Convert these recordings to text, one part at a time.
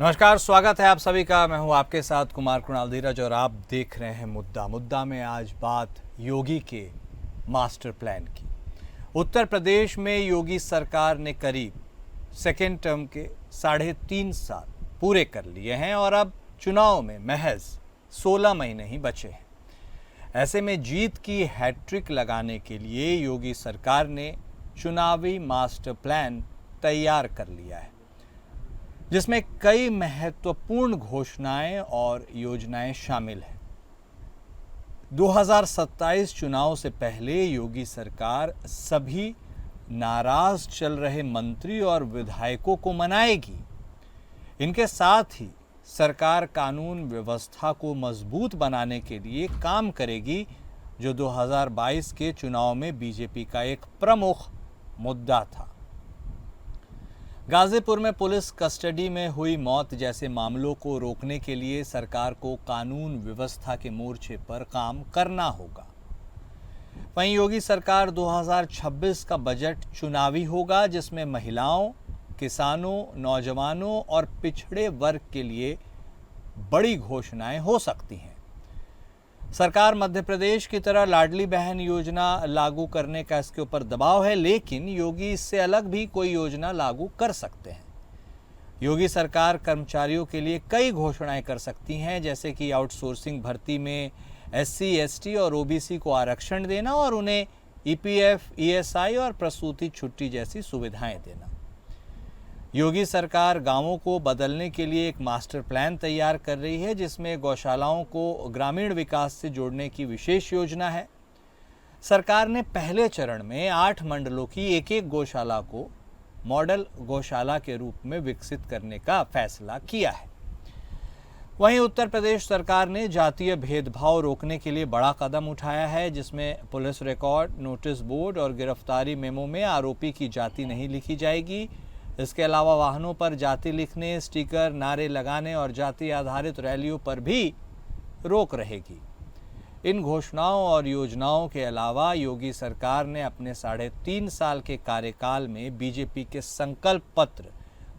नमस्कार, स्वागत है आप सभी का। मैं हूं आपके साथ कुमार कृणाल धीरज और आप देख रहे हैं मुद्दा में आज बात योगी के मास्टर प्लान की। उत्तर प्रदेश में योगी सरकार ने करीब सेकेंड टर्म के 3.5 साल पूरे कर लिए हैं और अब चुनाव में महज 16 महीने ही बचे हैं। ऐसे में जीत की हैट्रिक लगाने के लिए योगी सरकार ने चुनावी मास्टर प्लान तैयार कर लिया है, जिसमें कई महत्वपूर्ण घोषणाएं और योजनाएं शामिल हैं। 2027 चुनाव से पहले योगी सरकार सभी नाराज चल रहे मंत्री और विधायकों को मनाएगी। इनके साथ ही सरकार कानून व्यवस्था को मजबूत बनाने के लिए काम करेगी, जो 2022 के चुनाव में बीजेपी का एक प्रमुख मुद्दा था। गाजीपुर में पुलिस कस्टडी में हुई मौत जैसे मामलों को रोकने के लिए सरकार को कानून व्यवस्था के मोर्चे पर काम करना होगा। वहीं योगी सरकार 2026 का बजट चुनावी होगा, जिसमें महिलाओं, किसानों, नौजवानों और पिछड़े वर्ग के लिए बड़ी घोषणाएं हो सकती हैं। सरकार मध्य प्रदेश की तरह लाडली बहन योजना लागू करने का इसके ऊपर दबाव है, लेकिन योगी इससे अलग भी कोई योजना लागू कर सकते हैं। योगी सरकार कर्मचारियों के लिए कई घोषणाएं कर सकती हैं, जैसे कि आउटसोर्सिंग भर्ती में SC, ST और OBC को आरक्षण देना और उन्हें EPF, ESI और प्रसूति छुट्टी जैसी सुविधाएं देना। योगी सरकार गांवों को बदलने के लिए एक मास्टर प्लान तैयार कर रही है, जिसमें गौशालाओं को ग्रामीण विकास से जोड़ने की विशेष योजना है। सरकार ने पहले चरण में 8 मंडलों की एक गौशाला को मॉडल गौशाला के रूप में विकसित करने का फैसला किया है। वहीं उत्तर प्रदेश सरकार ने जातीय भेदभाव रोकने के लिए बड़ा कदम उठाया है, जिसमें पुलिस रिकॉर्ड, नोटिस बोर्ड और गिरफ्तारी मेमो में आरोपी की जाति नहीं लिखी जाएगी। इसके अलावा वाहनों पर जाति लिखने, स्टिकर, नारे लगाने और जाति आधारित रैलियों पर भी रोक रहेगी। इन घोषणाओं और योजनाओं के अलावा योगी सरकार ने अपने 3.5 साल के कार्यकाल में बीजेपी के संकल्प पत्र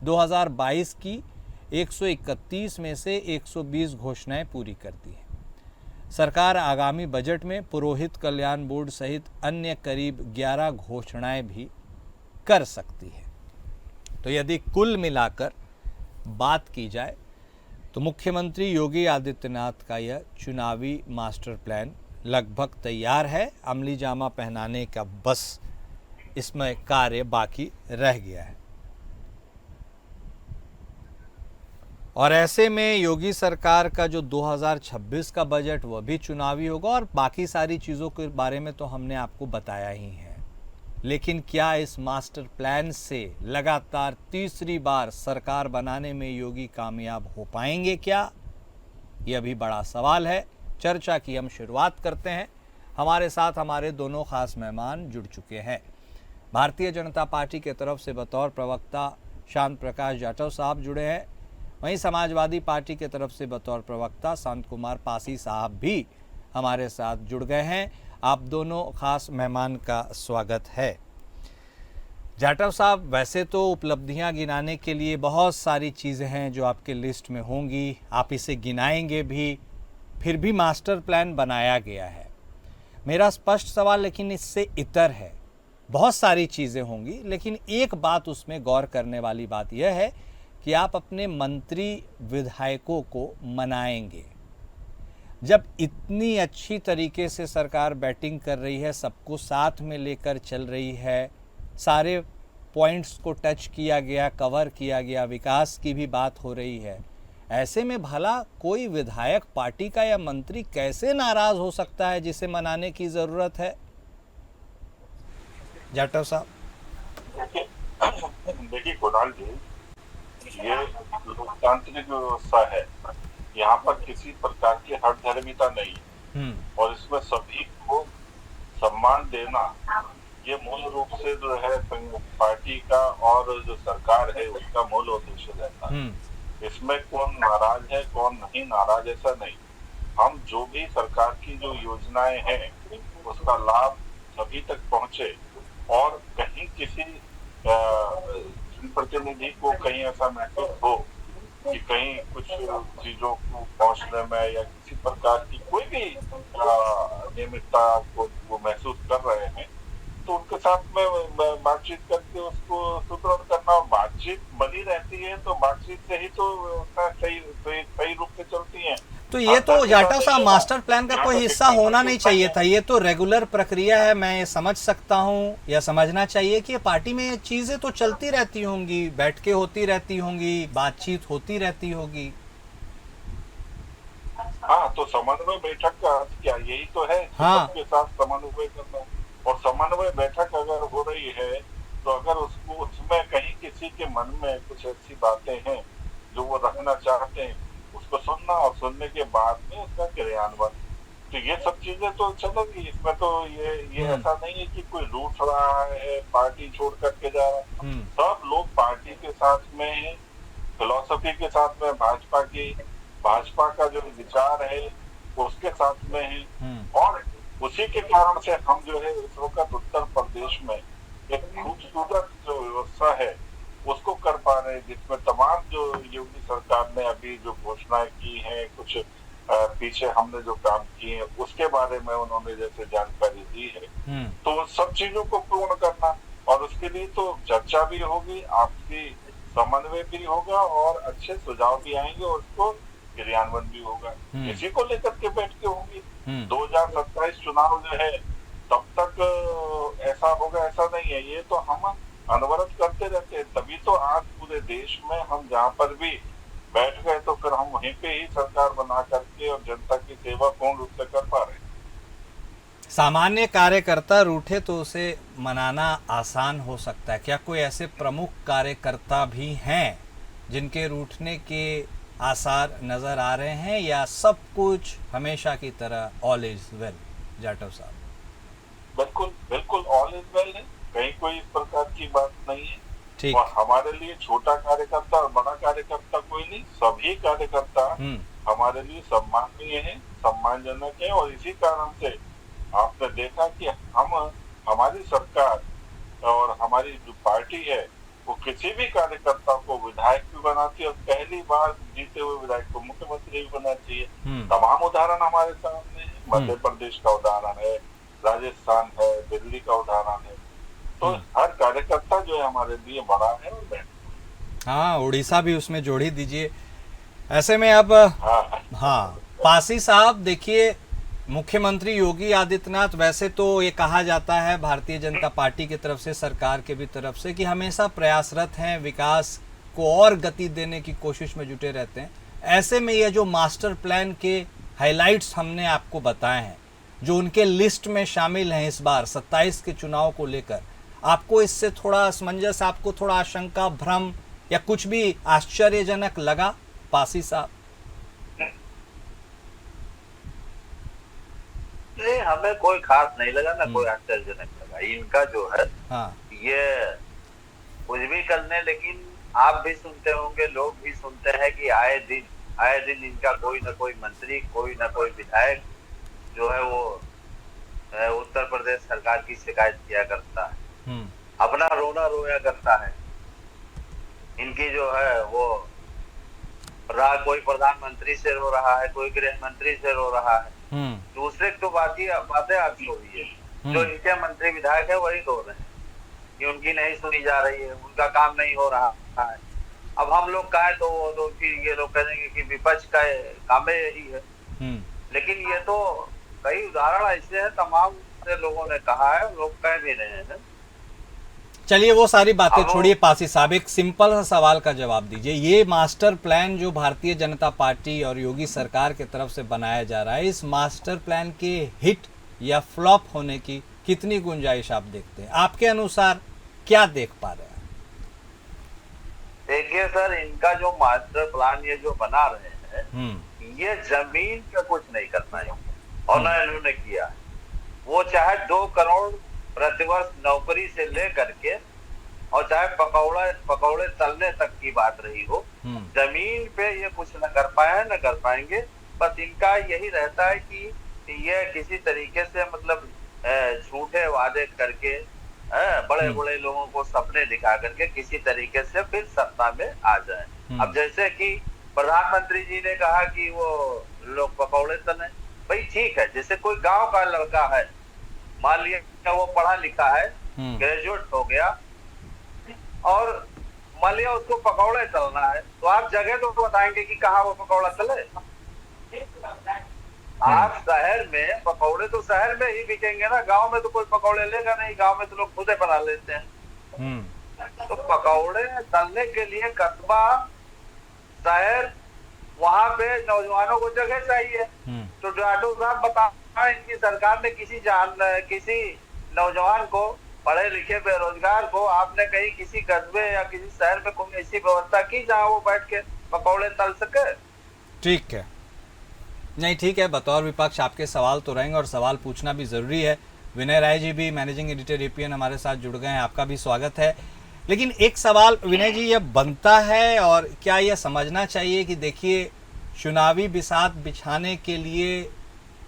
2022 की 131 में से 120 घोषणाएं पूरी कर दी हैं। सरकार आगामी बजट में पुरोहित कल्याण बोर्ड सहित अन्य करीब 11 घोषणाएं भी कर सकती है। तो यदि कुल मिलाकर बात की जाए तो मुख्यमंत्री योगी आदित्यनाथ का यह चुनावी मास्टर प्लान लगभग तैयार है। अमली जामा पहनाने का बस इसमें कार्य बाकी रह गया है। और ऐसे में योगी सरकार का जो 2026 का बजट वह भी चुनावी होगा और बाकी सारी चीज़ों के बारे में तो हमने आपको बताया ही है। लेकिन क्या इस मास्टर प्लान से लगातार तीसरी बार सरकार बनाने में योगी कामयाब हो पाएंगे क्या? यह भी बड़ा सवाल है। चर्चा की हम शुरुआत करते हैं। हमारे साथ हमारे दोनों खास मेहमान जुड़ चुके हैं। भारतीय जनता पार्टी के तरफ से बतौर प्रवक्ता शांत प्रकाश जाटव साहब जुड़े हैं। वहीं समाजवादी पार्टी के तरफ से बतौर प्रवक्ता शांत कुमार पासी साहब भी हमारे साथ जुड़ गए हैं। आप दोनों खास मेहमान का स्वागत है। जाटव साहब, वैसे तो उपलब्धियां गिनाने के लिए बहुत सारी चीज़ें हैं जो आपके लिस्ट में होंगी, आप इसे गिनाएंगे भी, फिर भी मास्टर प्लान बनाया गया है। मेरा स्पष्ट सवाल लेकिन इससे इतर है। बहुत सारी चीज़ें होंगी, लेकिन एक बात उसमें गौर करने वाली बात यह है कि आप अपने मंत्री विधायकों को मनाएंगे। जब इतनी अच्छी तरीके से सरकार बैटिंग कर रही है, सबको साथ में लेकर चल रही है, सारे पॉइंट्स को टच किया गया, कवर किया गया, विकास की भी बात हो रही है, ऐसे में भला कोई विधायक पार्टी का या मंत्री कैसे नाराज हो सकता है जिसे मनाने की जरूरत है? जाटव साहब। देखिए कुणाल जी, ये लोकतांत्रिक व्यवस्था है। यहाँ पर किसी प्रकार की हठधर्मिता नहीं है और इसमें सभी को सम्मान देना ये मूल रूप से जो है पार्टी का और जो सरकार है उसका मूल उद्देश्य रहता है। इसमें कौन नाराज है कौन नहीं नाराज, ऐसा नहीं। हम जो भी सरकार की जो योजनाएं हैं उसका लाभ सभी तक पहुंचे और कहीं किसी प्रतिनिधि को कहीं ऐसा महसूस हो कि कहीं कुछ चीजों को पहुंचने में या किसी प्रकार की कोई भी अनियमितता को वो महसूस कर रहे हैं, तो उनके साथ में बातचीत करके उसको सुदृढ़ करना। और बातचीत बनी रहती है तो बातचीत से ही तो व्यवस्था सही रूप से चलती है। तो ये तो जाटव साहब मास्टर प्लान का कोई हिस्सा होना नहीं चाहिए था, ये तो रेगुलर प्रक्रिया है। मैं ये समझ सकता हूँ या समझना चाहिए कि पार्टी में ये चीजें तो चलती रहती होंगी, बैठकें होती रहती होंगी, बातचीत होती रहती होगी। हाँ, तो समन्वय बैठक का अर्थ क्या, यही तो है हाँ। सबके साथ समन्वय करना। और समन्वय बैठक अगर हो रही है तो अगर उसमें कहीं किसी के मन में कुछ ऐसी बातें हैं जो वो रखना चाहते हैं, उसको सुनना और सुनने के बाद में उसका क्रियान्वयन। तो ये सब चीजें तो चलेगी इसमें। तो ये ऐसा नहीं है कि कोई रूठ रहा है, पार्टी छोड़ करके जा रहा है। सब लोग पार्टी के साथ में है, फिलॉसफी के साथ में भाजपा का जो विचार है उसके साथ में है। और उसी के कारण से हम जो है इस वक्त उत्तर प्रदेश में एक खूबसूरत जो व्यवस्था है उसको कर पा रहे हैं, जिसमें तमाम जो योगी सरकार ने अभी जो घोषणाएं की हैं, कुछ पीछे हमने जो काम किए हैं उसके बारे में उन्होंने जैसे जानकारी दी है, तो सब चीजों को पूर्ण करना। और उसके लिए तो चर्चा भी होगी, आपसी समन्वय भी होगा और अच्छे सुझाव भी आएंगे और उसको क्रियान्वयन भी होगा। इसी को लेकर के बैठ के होंगी। 2027 चुनाव जो है तब तक ऐसा होगा ऐसा नहीं है। ये तो हम अनवरत करते रहते हैं, तभी तो आज पूरे देश में हम जहाँ पर भी बैठ गए तो फिर हम वहीं पे ही सरकार बना करके और जनता की सेवा पूर्ण रूप से कर पा रहे हैं। सामान्य कार्यकर्ता रूठे तो उसे मनाना आसान हो सकता है, क्या कोई ऐसे प्रमुख कार्यकर्ता भी हैं जिनके रूठने के आसार नजर आ रहे हैं, या सब कुछ हमेशा की तरह ऑल इज वेल? जाटव साहब बिल्कुल बिल्कुल ऑल इज वेल है, कहीं कोई इस प्रकार की बात नहीं है। ठीक। और हमारे लिए छोटा कार्यकर्ता और बड़ा कार्यकर्ता कोई नहीं, सभी कार्यकर्ता हमारे लिए सम्माननीय है, सम्मानजनक है। और इसी कारण से आपने देखा कि हमारी सरकार और हमारी जो पार्टी है वो किसी भी कार्यकर्ता को विधायक भी बनाती है और पहली बार जीते हुए विधायक को मुख्यमंत्री भी बनाती है। तमाम उदाहरण हमारे सामने है, मध्य प्रदेश का उदाहरण है, राजस्थान है, दिल्ली का उदाहरण है। तो हर कार्यकर्ता जो है हमारे लिए बड़ा है। और हाँ, उड़ीसा भी उसमें जोड़ ही दीजिए। ऐसे में अब हाँ पासी साहब, देखिए मुख्यमंत्री योगी आदित्यनाथ, वैसे तो ये कहा जाता है भारतीय जनता पार्टी की तरफ से, सरकार के भी तरफ से, कि हमेशा प्रयासरत हैं, विकास को और गति देने की कोशिश में जुटे रहते हैं। ऐसे में ये जो मास्टर प्लान के हाइलाइट्स हमने आपको बताए हैं, जो उनके लिस्ट में शामिल हैं इस बार 27 के चुनाव को लेकर, आपको इससे थोड़ा असमंजस, आपको थोड़ा आशंका, भ्रम या कुछ भी आश्चर्यजनक लगा पासी साहब? नहीं, हमें कोई खास नहीं लगा, ना कोई आश्चर्यजनक लगा। इनका जो है ये कुछ भी करने, लेकिन आप भी सुनते होंगे, लोग भी सुनते हैं कि आए दिन इनका कोई ना कोई मंत्री, कोई ना कोई विधायक जो है वो उत्तर प्रदेश सरकार की शिकायत किया करता है, अपना रोना रोया करता है। इनकी जो है वो कोई प्रधानमंत्री से रो रहा है, कोई गृह मंत्री से रो रहा है, दूसरे तो बातें आपकी हो रही है। जो इनके मंत्री विधायक है वही रो रहे हैं कि उनकी नहीं सुनी जा रही है, उनका काम नहीं हो रहा है। अब हम लोग कहें तो फिर ये लोग कहेंगे कि विपक्ष का काम यही है। लेकिन ये तो कई उदाहरण ऐसे हैं, तमाम से लोगों ने कहा है, लोग कह भी रहे हैं। चलिए वो सारी बातें छोड़िए पासी साहब, एक सिंपल सा सवाल का जवाब दीजिए। ये मास्टर प्लान जो भारतीय जनता पार्टी और योगी सरकार की तरफ से बनाया जा रहा है, इस मास्टर प्लान के हिट या फ्लॉप होने की कितनी गुंजाइश आप देखते हैं? आपके अनुसार क्या देख पा रहे हैं? देखिए सर, इनका जो मास्टर प्लान ये जो बना रहे हैं, ये जमीन पे कुछ नहीं करना है और ना इन्होंने किया है। वो चाहे 2 करोड़ प्रतिवर्ष नौकरी से लेकर के और चाहे पकौड़े तलने तक की बात रही हो, जमीन पे ये कुछ न कर पाए न कर पाएंगे। बस इनका यही रहता है कि ये किसी तरीके से मतलब झूठे वादे करके बड़े बड़े लोगों को सपने दिखा करके किसी तरीके से फिर सत्ता में आ जाए। अब जैसे कि प्रधानमंत्री जी ने कहा कि वो लोग पकौड़े तले। भाई ठीक है, जैसे कोई गांव का लड़का है, मान लिया वो पढ़ा लिखा है, ग्रेजुएट हो गया, और मान लिया उसको पकौड़े तलना है, तो आप जगह तो बताएंगे कि कहाँ वो पकौड़ा तले। आप शहर में पकौड़े तो शहर में ही बिकेंगे ना, गांव में तो कोई पकौड़े लेगा नहीं, गांव में तो लोग खुदे बना लेते हैं। तो पकौड़े तलने के लिए कस्बा, शहर, वहां पे नौजवानों को जगह चाहिए। तो जाटो साहब बताएं, इनकी सरकार ने किसी नौजवान को, पढ़े लिखे बेरोजगार को, आपने कहीं किसी कस्बे या किसी शहर में कोई ऐसी व्यवस्था की जहाँ वो बैठ के पकौड़े तल सके? ठीक है, नहीं ठीक है, बतौर विपक्ष आपके सवाल तो रहेंगे और सवाल पूछना भी ज़रूरी है। विनय राय जी भी मैनेजिंग एडिटर एपीएन हमारे साथ जुड़ गए हैं, आपका भी स्वागत है। लेकिन एक सवाल विनय जी ये बनता है, और क्या यह समझना चाहिए कि देखिए चुनावी बिसात बिछाने के लिए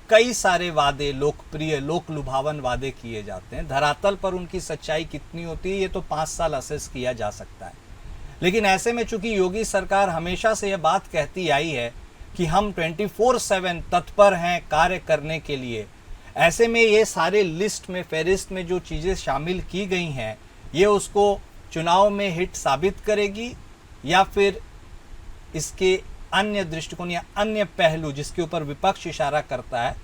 कई सारे वादे, लोकप्रिय लोक लुभावन वादे किए जाते हैं, धरातल पर उनकी सच्चाई कितनी होती है ये तो 5 साल असेस किया जा सकता है। लेकिन ऐसे में चूंकि योगी सरकार हमेशा से यह बात कहती आई है कि हम 24/7 तत्पर हैं कार्य करने के लिए, ऐसे में ये सारे लिस्ट में, फहरिस्त में जो चीज़ें शामिल की गई हैं, ये उसको चुनाव में हिट साबित करेगी या फिर इसके अन्य दृष्टिकोण या अन्य पहलू जिसके ऊपर विपक्ष इशारा करता है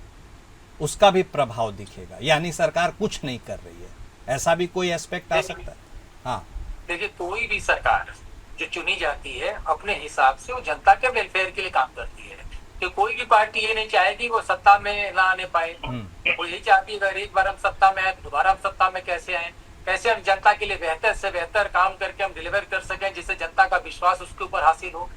उसका भी प्रभाव दिखेगा, यानी सरकार कुछ नहीं कर रही है, ऐसा भी कोई एस्पेक्ट आ सकता है? हाँ, देखिए कोई भी सरकार जो चुनी जाती है अपने हिसाब से वो जनता के वेलफेयर के लिए काम करती है। तो कोई भी पार्टी ये नहीं चाहेगी वो सत्ता में ना आने पाए, वो यही चाहती है अगर एक बार हम सत्ता में आए दोबारा हम सत्ता में कैसे आए, कैसे हम जनता के लिए बेहतर से बेहतर काम करके हम डिलीवर कर सकें जिससे जनता का विश्वास उसके ऊपर हासिल हो।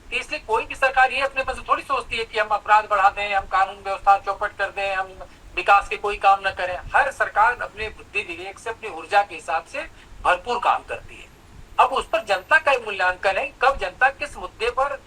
तो इसलिए कोई भी सरकार ये अपने मन से थोड़ी सोचती है कि हम अपराध बढ़ा दें, हम कानून व्यवस्था चौपट कर दें, हम विकास के कोई काम न करें। हर सरकार अपने बुद्धि विवेक से, अपनी ऊर्जा के हिसाब से भरपूर काम करती है। अब उस पर जनता का मूल्यांकन है, कब जनता किस मुद्दे पर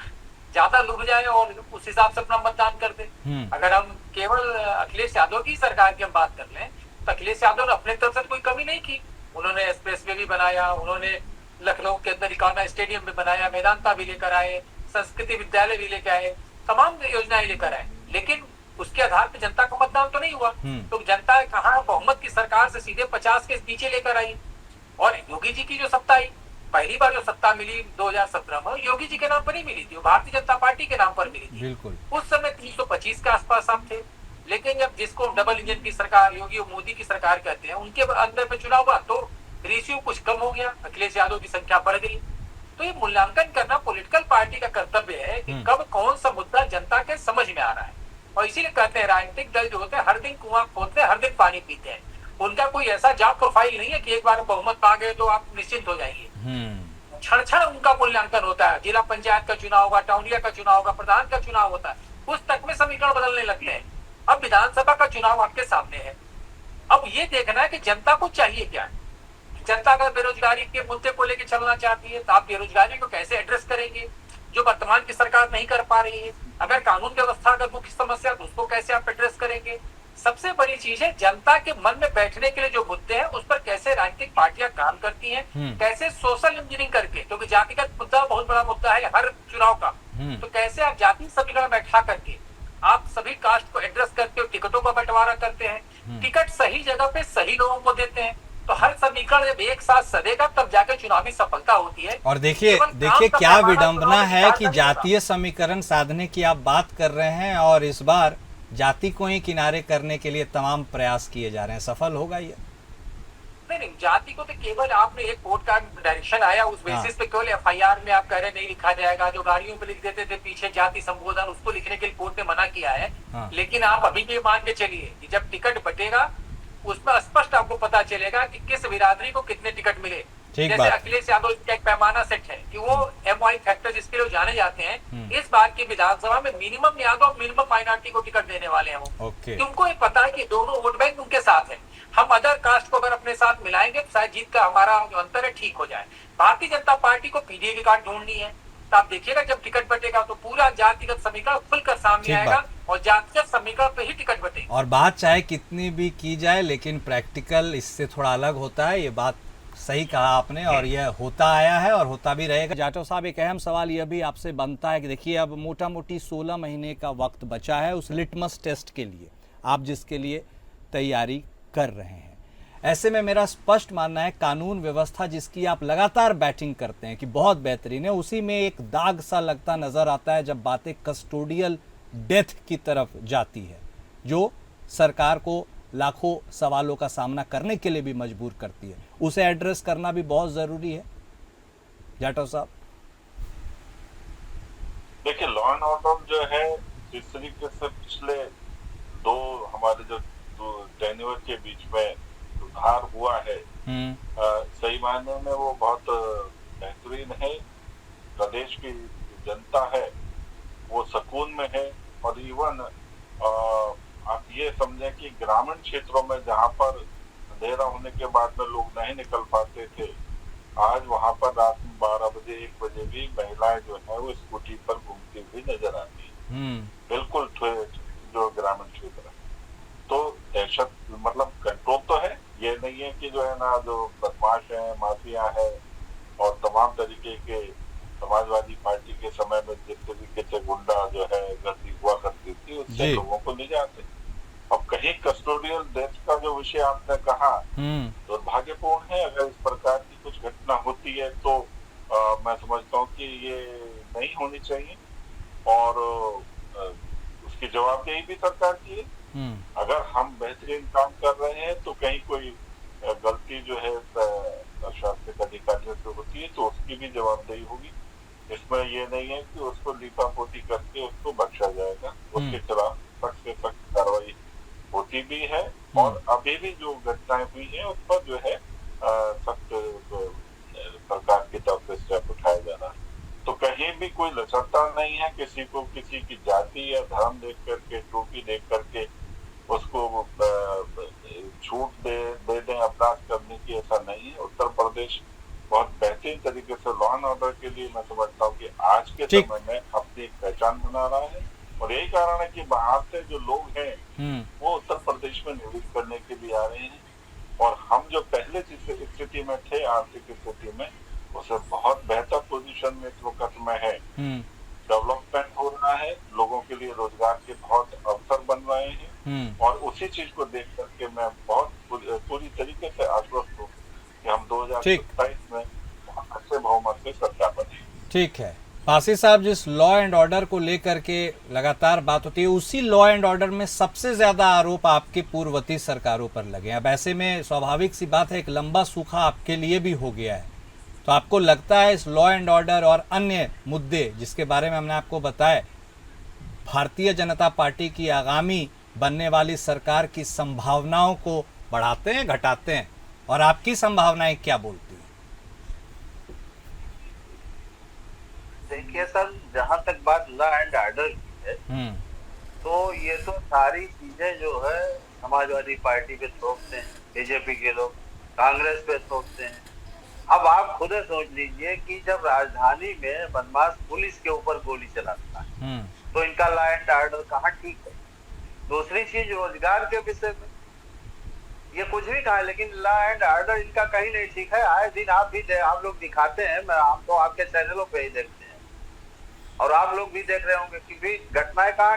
ज्यादा लुभ जाए और उस हिसाब से अपना मतदान कर दे। अगर हम केवल अखिलेश यादव की सरकार की हम बात कर लें तो अखिलेश यादव ने अपने तरफ से कोई कमी नहीं की। उन्होंने एक्सप्रेसवे भी बनाया, उन्होंने लखनऊ के अंदर इकाना स्टेडियम भी बनाया, मेदांता भी लेकर आए, संस्कृति विद्यालय भी लेकर आए, तमाम योजनाएं लेकर आए, लेकिन उसके आधार पर जनता का मतदान तो नहीं हुआ। तो जनता कहाँ बहुमत की सरकार से सीधे 50 के पीछे लेकर आई। और योगी जी की जो सत्ता आई, पहली बार जो सत्ता मिली 2017 में, योगी जी के नाम पर नहीं मिली थी, वो भारतीय जनता पार्टी के नाम पर मिली थी। बिल्कुल उस समय 325 के आसपास हम थे। लेकिन जब जिसको डबल इंजन की सरकार, योगी और मोदी की सरकार कहते हैं, उनके अंदर में चुनाव हुआ तो रेशियो कुछ कम हो गया, अखिलेश यादव की संख्या बढ़ गई। तो ये मूल्यांकन करना पॉलिटिकल पार्टी का कर्तव्य है कि कब कौन सा मुद्दा जनता के समझ में आ रहा है। और इसीलिए कहते हैं राजनीतिक दल जो होते हैं हर दिन कुआं खोदते हैं, हर दिन पानी पीते हैं। उनका कोई ऐसा जॉब प्रोफाइल नहीं है कि एक बार बहुमत पा गए तो आप निश्चिंत हो जाएंगे। क्षण क्षण उनका मूल्यांकन होता है। जिला पंचायत का चुनाव होगा, टाउनिया का चुनाव होगा, प्रधान का चुनाव होता है, उस तक में समीकरण बदलने लगते हैं। अब विधानसभा का चुनाव आपके सामने है। अब ये देखना है कि जनता को चाहिए क्या है। जनता अगर बेरोजगारी के मुद्दे को लेकर चलना चाहती है तो आप बेरोजगारी को कैसे एड्रेस करेंगे, जो वर्तमान की सरकार नहीं कर पा रही है। अगर कानून व्यवस्था अगर मुख्य समस्या तो उसको कैसे आप एड्रेस करेंगे। सबसे बड़ी चीज है जनता के मन में बैठने के लिए जो मुद्दे हैं उस पर कैसे राजनीतिक पार्टियां काम करती हैं, कैसे सोशल इंजीनियरिंग करके, क्योंकि जातिगत मुद्दा बहुत बड़ा मुद्दा है हर चुनाव का। तो कैसे आप जाति समीकरण बैठा करके आप सभी कास्ट को एड्रेस करते हो, टिकटों का बंटवारा करते हैं, टिकट सही जगह पे सही लोगों को देते हैं। तो हर समीकरण जब एक साथ सदेगा तब जाकर चुनावी सफलता होती है। और देखिए क्या विडंबना है कि जातीय समीकरण साधने की आप बात कर रहे हैं और इस बार जाति को ही किनारे करने के लिए तमाम प्रयास किए जा रहे हैं। सफल होगा ये? नहीं, जाति को तो केवल आपने एक कोर्ट का डायरेक्शन आया उस बेसिस पे केवल एफआईआर में आप कह रहे नहीं लिखा जाएगा। जो गाड़ियों पे लिख देते थे पीछे जाति संबोधन, उसको लिखने के लिए कोर्ट ने मना किया है। लेकिन आप अभी भी मान के चलिए कि जब टिकट बटेगा उसमें स्पष्ट आपको पता चलेगा कि किस बिरादरी को कितने टिकट मिले। जैसे अखिलेश यादव का एक पैमाना सेट है कि वो एमवाई फैक्टर जिसके लिए जाने जाते हैं, इस बार की विधानसभा में मिनिमम यादव मिनिमम माइनॉरिटी को टिकट देने वाले हैं वो। तुमको ये पता है कि दोनों वोट बैंक उनके साथ है। हम अदर कास्ट को अगर अपने साथ मिलाएंगे तो शायद जीत का हमारा जो अंतर है ठीक हो जाए। भारतीय जनता पार्टी को पीडीए की कार्ड ढूंढनी है तो आप देखिएगा जब टिकट बटेगा तो पूरा जातिगत समीकरण खुलकर सामने आएगा और जातिगत समीकरण पे ही टिकट बटेगा। और बात चाहे कितनी भी की जाए लेकिन प्रैक्टिकल इससे थोड़ा अलग होता है, ये बात सही कहा आपने, और यह होता आया है और होता भी रहेगा। जाटव साहब, एक अहम सवाल यह भी आपसे बनता है कि देखिए अब मोटा मोटी 16 महीने का वक्त बचा है उस लिटमस टेस्ट के लिए, आप जिसके लिए तैयारी कर रहे हैं। ऐसे में मेरा स्पष्ट मानना है कानून व्यवस्था जिसकी आप लगातार बैटिंग करते हैं कि बहुत बेहतरीन है, उसी में एक दाग सा लगता नजर आता है जब बातें कस्टोडियल डेथ की तरफ जाती है, जो सरकार को लाखों सवालों का सामना करने के लिए भी मजबूर करती है। उसे एड्रेस करना भी बहुत जरूरी है। जाटव साहब, देखिए, लॉ एंड ऑर्डर जो है जिस तरीके से पिछले दो हमारे जो टेन्योर के बीच में सुधार हुआ है, सही मायने में वो बहुत बेहतरीन है। प्रदेश की जनता है वो सुकून में है, और इवन आप ये समझें कि ग्रामीण क्षेत्रों में जहाँ पर अंधेरा होने के बाद में लोग नहीं निकल पाते थे, आज वहाँ पर रात में 12 बजे 1 बजे भी महिलाएं जो है वो स्कूटी पर घूमती हुई नजर आती है, बिल्कुल जो ग्रामीण क्षेत्र है। तो दहशत मतलब कंट्रोल तो है, ये नहीं है कि जो है ना जो बदमाश है, माफिया है और तमाम तरीके के समाजवादी पार्टी के समय में जिस तरीके से गुंडा जो है गर्दी हुआ करती थी उससे लोगों को ले जाते। अब कहीं कस्टोडियल डेथ का जो विषय आपने कहा दुर्भाग्यपूर्ण है। अगर इस प्रकार की कुछ घटना होती है तो मैं समझता हूँ कि ये नहीं होनी चाहिए, और उसकी जवाबदेही भी सरकार की है। अगर हम बेहतरीन काम कर रहे हैं तो कहीं कोई गलती जो है प्रशासनिक अधिकारियों से होती है तो उसकी भी जवाबदेही होगी। इसमें ये नहीं है कि उसको लीपापोती करके उसको बख्शा जाएगा, उसके खिलाफ सख्त से सख्त कार्रवाई होती भी है, और अभी भी जो घटनाएं हुई है उस पर जो है सख्त सरकार की तरफ से स्टेप उठाया जा रहा है। तो कहीं भी कोई लचरता नहीं है, किसी को किसी की जाति या धर्म देख करके, टोपी देख करके उसको छूट दे दें अपराध करने की, ऐसा नहीं है। उत्तर प्रदेश बहुत बेहतरीन तरीके से लॉ एंड ऑर्डर के लिए मैं समझता हूँ कि आज के समय में अपनी एक पहचान बना रहा है, और यही कारण है कि बाहर से जो लोग हैं वो उत्तर प्रदेश में निवेश करने के लिए आ रहे हैं, और हम जो पहले जिस स्थिति में थे, आर्थिक स्थिति में, उससे बहुत बेहतर पोजीशन में इस वक्त में है। डेवलपमेंट हो रहा है, लोगों के लिए रोजगार के बहुत अवसर बन रहे हैं, और उसी चीज को देख करके मैं बहुत पूरी तरीके से आश्वस्त हूँ कि हम 2027 में अच्छे बहुमत से सरकार बनेगी। ठीक है पासी साहब, जिस लॉ एंड ऑर्डर को लेकर के लगातार बात होती है, उसी लॉ एंड ऑर्डर में सबसे ज्यादा आरोप आपकी पूर्ववर्ती सरकारों पर लगे। अब ऐसे में स्वाभाविक सी बात है, एक लंबा सूखा आपके लिए भी हो गया है, तो आपको लगता है इस लॉ एंड ऑर्डर और अन्य मुद्दे जिसके बारे में हमने आपको बताया, भारतीय जनता पार्टी की आगामी बनने वाली सरकार की संभावनाओं को बढ़ाते हैं, घटाते हैं, और आपकी संभावनाएं क्या बोलती हैं? देखिए सर, जहां तक बात लॉ एंड ऑर्डर की है, तो ये तो सारी चीजें जो है समाजवादी पार्टी पे थोपते हैं, बीजेपी के लोग कांग्रेस पे थोपते हैं। अब आप खुद सोच लीजिए कि जब राजधानी में बदमाश पुलिस के ऊपर गोली चलाता है तो इनका लॉ एंड ऑर्डर कहाँ ठीक है। दूसरी चीज रोजगार के विषय में ये कुछ भी कहा, लेकिन लॉ एंड ऑर्डर इनका कहीं नहीं ठीक है। आए दिन आप लोग दिखाते हैं, मैं आप तो आपके चैनलों पे ही देखते हैं, और आप लोग भी देख रहे होंगे कि भी घटनाएं कहाँ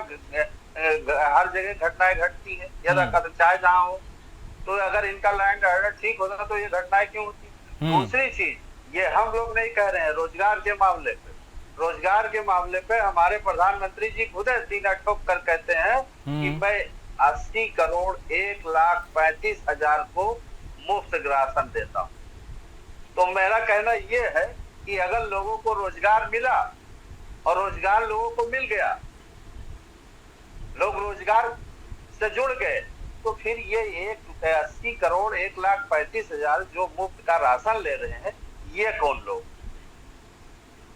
हर जगह घटनाएं घटती है, चाहे जहाँ हो। तो अगर इनका लॉ एंड ऑर्डर ठीक होता तो ये घटनाएं क्यों होती। दूसरी चीज, ये हम लोग नहीं कह रहे हैं, रोजगार के मामले पे हमारे प्रधानमंत्री जी खुद सीना ठोक कर कहते हैं कि मैं 80 करोड़ 1,35,000 को मुफ्त राशन देता हूँ। तो मेरा कहना ये है कि अगर लोगों को रोजगार मिला और रोजगार लोगों को मिल गया, लोग रोजगार से जुड़ गए, तो फिर ये 80 करोड़ 1,35,000 जो मुफ्त का राशन ले रहे हैं, ये कौन लोग।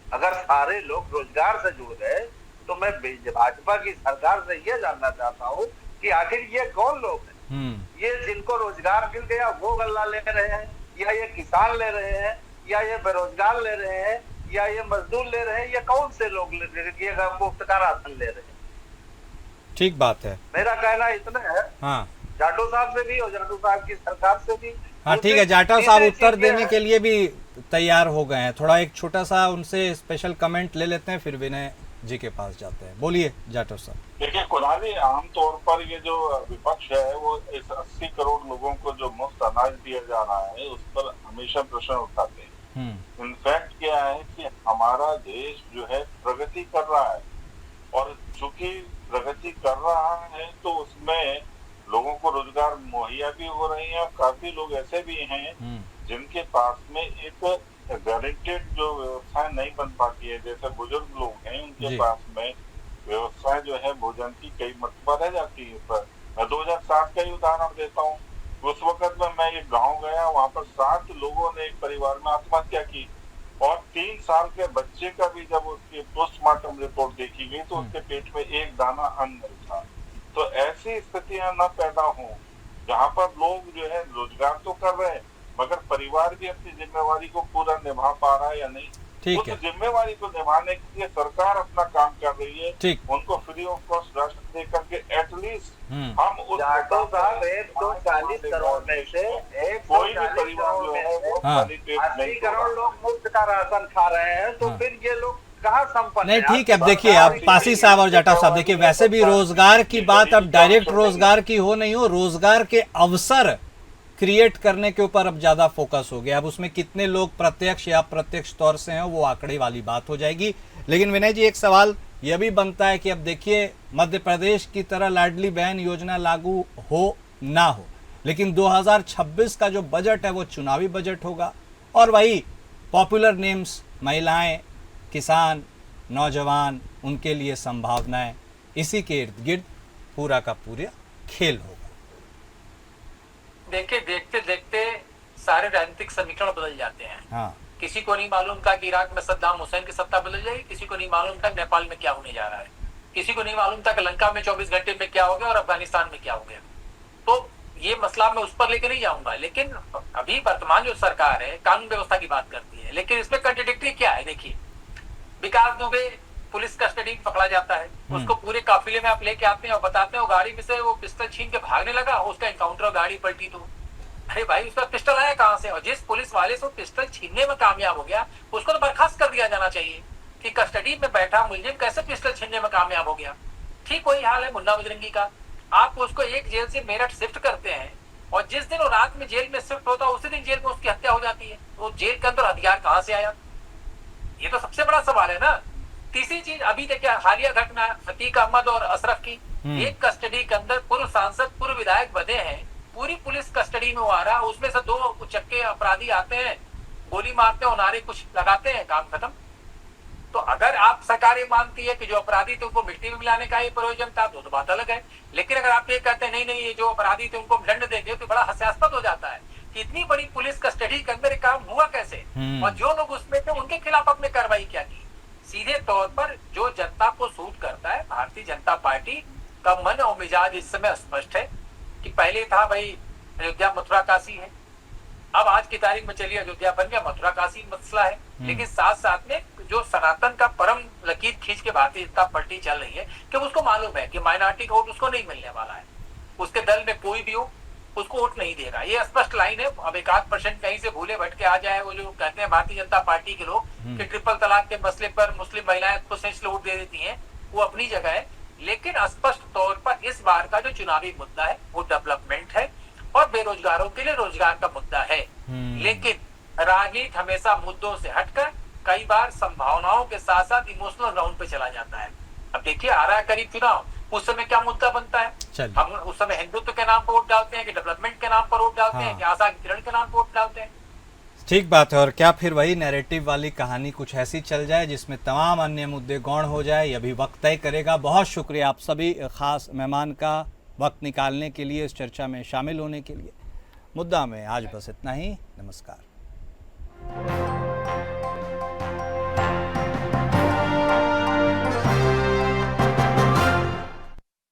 अगर सारे लोग रोजगार से जुड़ गए तो मैं भाजपा की सरकार से ये जानना चाहता हूँ कि आखिर ये कौन लोग हैं। ये जिनको रोजगार मिल गया वो गल्ला ले रहे हैं, या ये किसान ले रहे हैं, या ये बेरोजगार ले रहे हैं, या ये मजदूर ले रहे हैं, ये कौन से लोग ये मुफ्त का राशन ले रहे हैं। ठीक बात है, मेरा कहना इतना है, हाँ, जाटो साहब से भी और जाटो साहब की सरकार से भी हाँ ठीक है, जाटव साहब उत्तर देने के लिए भी तैयार हो गए हैं। थोड़ा एक छोटा सा उनसे स्पेशल कमेंट ले लेते हैं, फिर विनय जी के पास जाते हैं। बोलिए जाटव साहब। देखिए कुणाली, आमतौर पर ये जो विपक्ष है वो इस 80 करोड़ लोगों को जो मुफ्त अनाज दिया जा रहा है उस पर हमेशा प्रश्न उठाते हैं। इनफैक्ट क्या है कि हमारा देश जो है प्रगति कर रहा है, और चूंकि प्रगति कर रहा है तो उसमें लोगों को रोजगार मुहैया भी हो रही है। काफी लोग ऐसे भी हैं जिनके पास में एक गारंटेड जो व्यवस्था नहीं बन पाती है, जैसे बुजुर्ग लोग हैं उनके पास में व्यवस्था जो है भोजन की कई मरतबा रह जाती है। पर मैं 2007 का ही उदाहरण देता हूँ। उस वक्त में मैं एक गांव गया, वहां पर 7 लोगों ने एक परिवार में आत्महत्या की, और 3 साल के बच्चे का भी जब उसकी पोस्टमार्टम रिपोर्ट देखी गई तो उसके पेट में एक दाना अन्न नहीं था। तो ऐसी स्थितियां न पैदा हों जहाँ पर लोग जो है रोजगार तो कर रहे हैं मगर परिवार भी अपनी जिम्मेवारी को पूरा निभा पा रहा है या नहीं। उस जिम्मेवारी को निभाने के लिए सरकार अपना काम कर रही है। उनको फ्री ऑफ कॉस्ट राशन दे करके एटलीस्ट हम उस 140 करोड़ में से कोई भी परिवार जो है वो खाली पेट 80 करोड़ लोग मुफ्त का राशन खा रहे हैं, तो फिर ये लोग कहाँ संपन्न नहीं। ठीक है, अब देखिए, अब पासी साहब और जाटव साहब, देखिए वैसे भी रोजगार की बात अब डायरेक्ट रोजगार की हो नहीं हो, रोजगार के अवसर क्रिएट करने के ऊपर अब ज्यादा फोकस हो गया। अब उसमें कितने लोग प्रत्यक्ष या अप्रत्यक्ष तौर से हैं वो आंकड़े वाली बात हो जाएगी। लेकिन विनय जी, एक सवाल यह भी बनता है कि अब देखिए मध्य प्रदेश की तरह लाडली बहन योजना लागू हो ना हो, लेकिन 2026 का जो बजट है वो चुनावी बजट होगा, और वही पॉपुलर नेम्स, महिलाएं, किसान, नौजवान, उनके लिए संभावनाएं, इसी के इर्द गिर्द पूरा का पूरा खेल होगा। देखिए, देखते देखते सारे राजनीतिक समीकरण बदल जाते हैं। हाँ। किसी को नहीं मालूम था कि इराक में सद्दाम हुसैन की सत्ता बदल जाएगी, किसी को नहीं मालूम था नेपाल में क्या होने जा रहा है, किसी को नहीं मालूम था कि लंका में 24 घंटे में क्या हो गया और अफगानिस्तान में क्या हो गया। तो ये मसला मैं उस पर लेकर नहीं जाऊंगा, लेकिन अभी वर्तमान जो सरकार है कानून व्यवस्था की बात करती है, लेकिन इसमें कंट्राडिक्टरी क्या है। देखिए, विकास दुबे पुलिस कस्टडी में पकड़ा जाता है, उसको पूरे काफिले में आप लेके आते हैं और बताते हैं गाड़ी में से वो पिस्टल छीन के भागने लगा, उसका एनकाउंटर, गाड़ी पलटी। तो अरे भाई, उसका पिस्टल आया कहां से? और जिस पुलिस वाले से पिस्टल छीनने में कामयाब हो गया उसको तो बर्खास्त कर दिया जाना चाहिए कि कस्टडी में बैठा मुलजिम कैसे पिस्टल छीनने में कामयाब हो गया। ठीक वही हाल है मुन्ना बजरंगी का। आप उसको एक जेल से मेरठ शिफ्ट करते हैं और जिस दिन वो रात में जेल में शिफ्ट होता है उसी दिन जेल में उसकी हत्या हो जाती है। वो जेल के अंदर हथियार कहां से आया? ये तो सबसे बड़ा सवाल है ना। तीसरी चीज, अभी देखिए हालिया घटना अतीक अहमद और अशरफ की, एक कस्टडी के अंदर पूर्व सांसद, पूर्व विधायक बंधे हैं, पूरी पुलिस कस्टडी में आ रहा है, उसमें से 2 उचक्के अपराधी आते हैं, गोली मारते हैं और नारे कुछ लगाते हैं, काम खत्म। तो अगर आप सरकार ये मानती है कि जो अपराधी थे उनको मिट्टी में मिलाने का ही प्रयोजन था तो बात अलग है, लेकिन अगर आप ये कहते हैं नहीं नहीं ये जो अपराधी थे उनको दंड देंगे तो बड़ा हास्यास्पद हो जाता है कि इतनी बड़ी पुलिस कस्टडी के अंदर काम हुआ कैसे, और जो लोग उसमें थे उनके खिलाफ आपने कार्रवाई क्या की। सीधे तौर पर जो जनता को सूट करता है, भारतीय जनता पार्टी का मन और मिजाज इस समय स्पष्ट है कि पहले था भाई अयोध्या मथुरा काशी है, अब आज की तारीख में चलिए अयोध्या बन गया, मथुरा काशी मसला है। लेकिन साथ साथ में जो सनातन का परम लकीर खींच के भारतीय जनता पार्टी चल रही है कि उसको मालूम है कि माइनॉरिटी वोट उसको नहीं मिलने वाला है, उसके दल में कोई भी हो उसको वोट नहीं देगा, ये स्पष्ट लाइन है। अब 1-8% कहीं से भूले भटके आ जाए, वो जो कहते हैं भारतीय जनता पार्टी के लोग कि ट्रिपल तलाक के मसले पर मुस्लिम महिलाएं खुद से वोट दे देती हैं, वो अपनी जगह है। लेकिन स्पष्ट तौर पर इस बार का जो चुनावी मुद्दा है वो डेवलपमेंट है और बेरोजगारों के लिए रोजगार का मुद्दा है। लेकिन राजनीति हमेशा मुद्दों से हटकर कई बार संभावनाओं के साथ साथ इमोशनल ग्राउंड पे चला जाता है। अब देखिए आ रहा है करीब चुनाव, उस समय क्या मुद्दा बनता है? हम उस समय हिंदुत्व के नाम पर वोट डालते हैं कि डेवलपमेंट के नाम पर वोट डालते हैं कि आशा की किरण के नाम पर वोट डालते हैं? ठीक बात है। और क्या फिर वही नैरेटिव वाली कहानी कुछ ऐसी चल जाए जिसमें तमाम अन्य मुद्दे गौण हो जाए? ये भी वक्त तय करेगा। बहुत शुक्रिया आप सभी खास मेहमान का वक्त निकालने के लिए, इस चर्चा में शामिल होने के लिए। मुद्दा में आज बस इतना ही। नमस्कार।